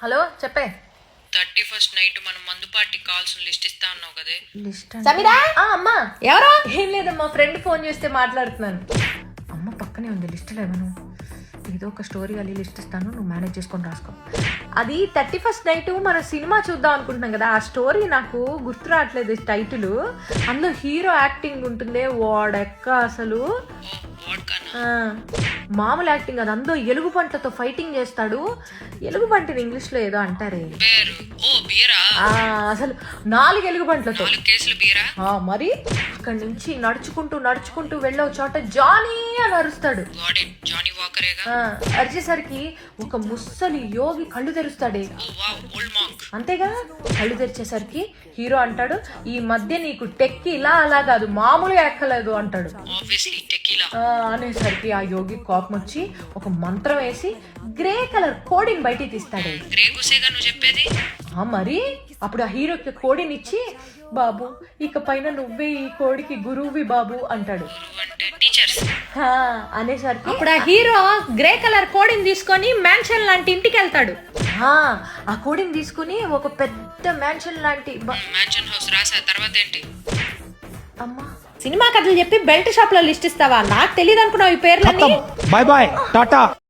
Hello చెప్పే. 31st night మనం మందు పార్టీ కాల్స్ లిస్ట్ ఇస్తా అన్నావు కదే. సమీరా అమ్మా. ఎవరో ఏం లేదమ్మా, ఫ్రెండ్ ఫోన్ చేస్తే మాట్లాడుతున్నాను. అమ్మ పక్కనే ఉంది, లిస్ట్ లేవను. ఏదో ఒక స్టోరీ అది లిస్ట్ ఇస్తాను, నువ్వు మేనేజ్ చేసుకొని రాసుకో. అది 31st నైట్ మనం సినిమా చూద్దాం అనుకుంటున్నాం కదా, ఆ స్టోరీ నాకు గుర్తు రావట్లేదు టైటిల్. అందులో హీరో యాక్టింగ్ ఉంటుంది, వాడెక్క అసలు మామూలు యాక్టింగ్ అది. అందులో ఎలుగు పంటలతో ఫైటింగ్ చేస్తాడు. ఎలుగు పంటని ఇంగ్లీష్ లో ఏదో అంటారే, అసలు 4 ఎలుగు పంటలతో. మరి అక్కడి నుంచి నడుచుకుంటూ వెళ్ళే చోట జానీ అని అరుస్తాడు. అరిచేసరికి ఒక ముస్సలి యోగి కళ్ళు తెరుస్తాడే. అంతేగా, కళ్ళు తెరిచేసరికి హీరో అంటాడు, ఈ మధ్య నీకు టెక్కి ఇలా అలా కాదు, మామూలుగా ఎక్కలేదు అంటాడు. అనేసరికి ఆ యోగి కోపం వచ్చి ఒక మంత్రం వేసి గ్రే కలర్ కోడిని బయటికి తీస్తాడు. మరి అప్పుడు ఆ హీరోకి కోడిని ఇచ్చి, బాబు ఇక పైన నువ్వే ఈ కోడికి గురువువి బాబు అంటాడు. అనేసరికి అప్పుడు ఆ హీరో గ్రే కలర్ కోడిని తీసుకొని మ్యాన్షన్ లాంటి ఇంటికి వెళ్తాడు. ఆ కోడిని తీసుకుని ఒక పెద్ద మ్యాన్షన్ లాంటి మ్యాన్షన్ హౌస్ రాసా. తర్వాత ఏంటి? అమ్మా, సినిమా కథలు చెప్పి బెల్ట్ షాప్ లో లిస్ట్ ఇస్తావా? నాకు తెలియదు అనుకున్నావు ఈ పేర్లన్నీ. Bye bye Tata.